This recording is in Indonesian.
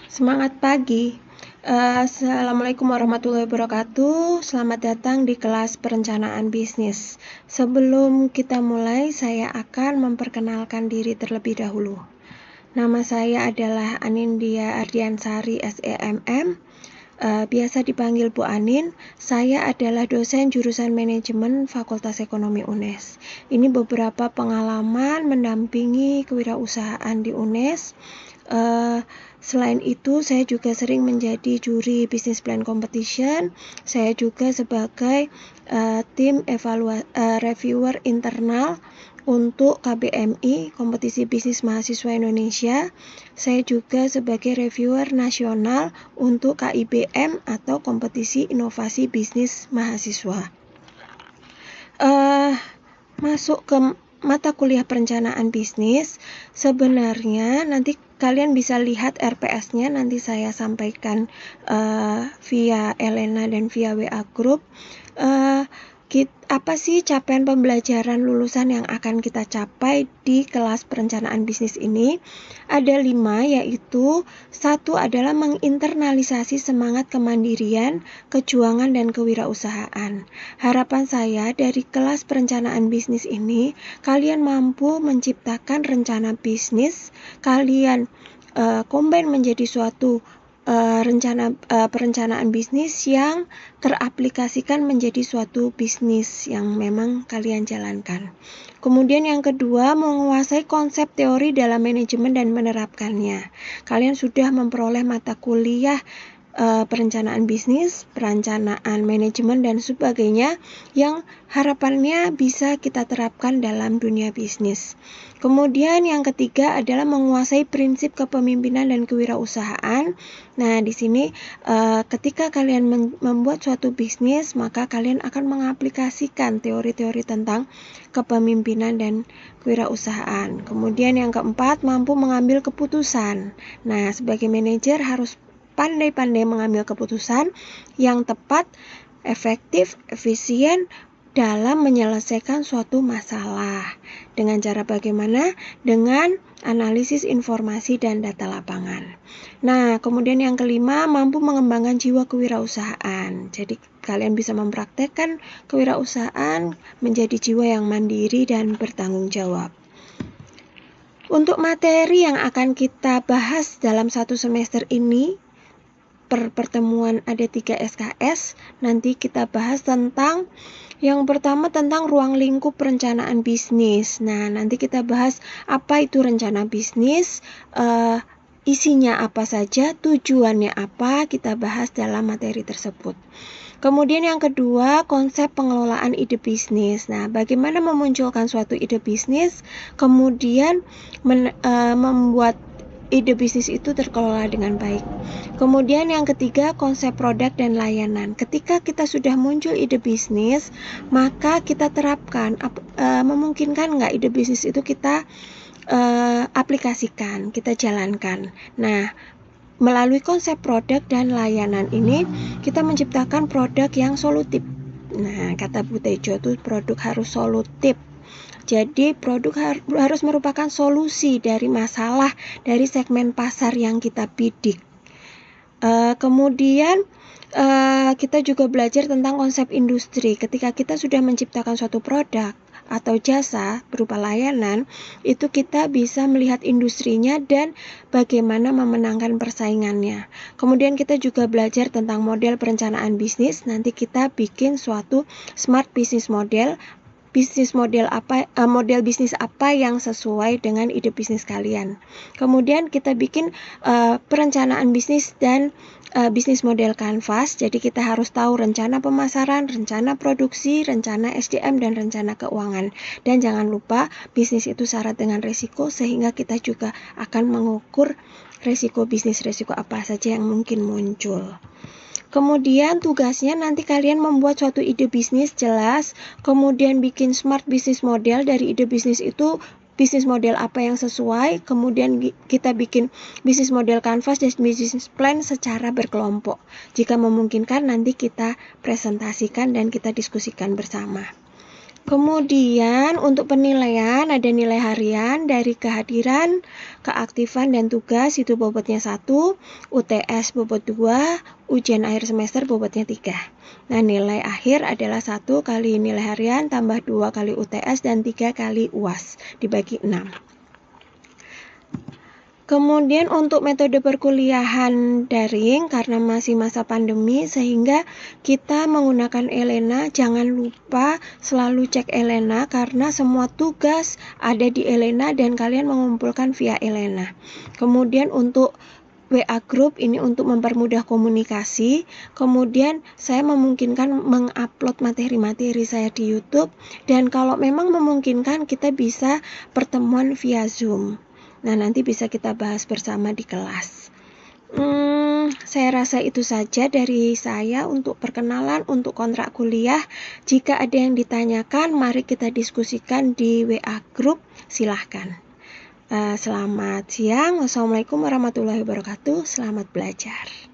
Semangat pagi. Assalamualaikum warahmatullahi wabarakatuh. Selamat datang di kelas perencanaan bisnis. Sebelum kita mulai, saya akan memperkenalkan diri terlebih dahulu. Nama saya adalah Anindya Ardiansari SEMM. Biasa dipanggil Bu Anin. Saya adalah dosen jurusan manajemen Fakultas Ekonomi UNES. Ini beberapa pengalaman mendampingi kewirausahaan di UNES. Selain itu, saya juga sering menjadi juri business plan competition. Saya juga sebagai tim reviewer internal untuk KBMI, Kompetisi Bisnis Mahasiswa Indonesia. Saya juga sebagai reviewer nasional untuk KIBM atau Kompetisi Inovasi Bisnis Mahasiswa. Masuk ke mata kuliah perencanaan bisnis, sebenarnya nanti kalian bisa lihat RPS-nya, nanti saya sampaikan via Elena dan via WA Group. Apa sih capaian pembelajaran lulusan yang akan kita capai di kelas perencanaan bisnis ini? Ada 5, yaitu 1 adalah menginternalisasi semangat kemandirian, kejuangan, dan kewirausahaan. Harapan saya dari kelas perencanaan bisnis ini, kalian mampu menciptakan rencana bisnis, kalian combine menjadi suatu perencanaan bisnis yang teraplikasikan menjadi suatu bisnis yang memang kalian jalankan. Kemudian yang kedua, menguasai konsep teori dalam manajemen dan menerapkannya. Kalian sudah memperoleh mata kuliah perencanaan bisnis, perencanaan manajemen, dan sebagainya yang harapannya bisa kita terapkan dalam dunia bisnis. Kemudian yang ketiga adalah menguasai prinsip kepemimpinan dan kewirausahaan. Nah, di sini ketika kalian membuat suatu bisnis, maka kalian akan mengaplikasikan teori-teori tentang kepemimpinan dan kewirausahaan. Kemudian yang keempat, mampu mengambil keputusan. Nah, sebagai manajer harus pandai-pandai mengambil keputusan yang tepat, efektif, efisien dalam menyelesaikan suatu masalah. Dengan cara bagaimana? Dengan analisis informasi dan data lapangan. Nah, kemudian yang kelima, mampu mengembangkan jiwa kewirausahaan. Jadi kalian bisa mempraktekkan kewirausahaan menjadi jiwa yang mandiri dan bertanggung jawab. Untuk materi yang akan kita bahas dalam satu semester ini, per pertemuan ada 3 SKS. Nanti kita bahas tentang yang pertama tentang ruang lingkup perencanaan bisnis. Nah, nanti kita bahas apa itu rencana bisnis, isinya apa saja, tujuannya apa, kita bahas dalam materi tersebut. Kemudian yang kedua, konsep pengelolaan ide bisnis. Nah, bagaimana memunculkan suatu ide bisnis, kemudian membuat ide bisnis itu terkelola dengan baik. Kemudian yang ketiga, konsep produk dan layanan. Ketika kita sudah muncul ide bisnis, maka kita terapkan, memungkinkan nggak ide bisnis itu kita aplikasikan, kita jalankan. Nah, melalui konsep produk dan layanan ini, kita menciptakan produk yang solutif. Nah, kata Bu Tejo itu produk harus solutif. Jadi produk harus merupakan solusi dari masalah dari segmen pasar yang kita bidik. Kemudian kita juga belajar tentang konsep industri. Ketika kita sudah menciptakan suatu produk atau jasa berupa layanan, itu kita bisa melihat industrinya dan bagaimana memenangkan persaingannya. Kemudian kita juga belajar tentang model perencanaan bisnis. Nanti kita bikin suatu smart business model. Model bisnis apa yang sesuai dengan ide bisnis kalian. Kemudian kita bikin perencanaan bisnis dan bisnis model kanvas. Jadi kita harus tahu rencana pemasaran, rencana produksi, rencana SDM, dan rencana keuangan. Dan jangan lupa bisnis itu syarat dengan resiko, sehingga kita juga akan mengukur resiko bisnis, resiko apa saja yang mungkin muncul. Kemudian tugasnya nanti kalian membuat suatu ide bisnis jelas, kemudian bikin smart business model. Dari ide bisnis itu bisnis model apa yang sesuai, kemudian kita bikin bisnis model canvas dan bisnis plan secara berkelompok. Jika memungkinkan nanti kita presentasikan dan kita diskusikan bersama. Kemudian untuk penilaian ada nilai harian dari kehadiran, keaktifan dan tugas itu bobotnya 1, UTS bobot 2, ujian akhir semester bobotnya 3. Nah, nilai akhir adalah 1 kali nilai harian tambah 2 kali UTS dan 3 kali UAS dibagi 6. Kemudian untuk metode perkuliahan daring karena masih masa pandemi sehingga kita menggunakan Elena. Jangan lupa selalu cek Elena karena semua tugas ada di Elena dan kalian mengumpulkan via Elena. Kemudian untuk WA Group ini untuk mempermudah komunikasi. Kemudian saya memungkinkan mengupload materi-materi saya di YouTube dan kalau memang memungkinkan kita bisa pertemuan via Zoom. Nah, nanti bisa kita bahas bersama di kelas. Saya rasa itu saja dari saya untuk perkenalan untuk kontrak kuliah. Jika ada yang ditanyakan, mari kita diskusikan di WA Group. Silahkan. Selamat siang. Wassalamualaikum warahmatullahi wabarakatuh. Selamat belajar.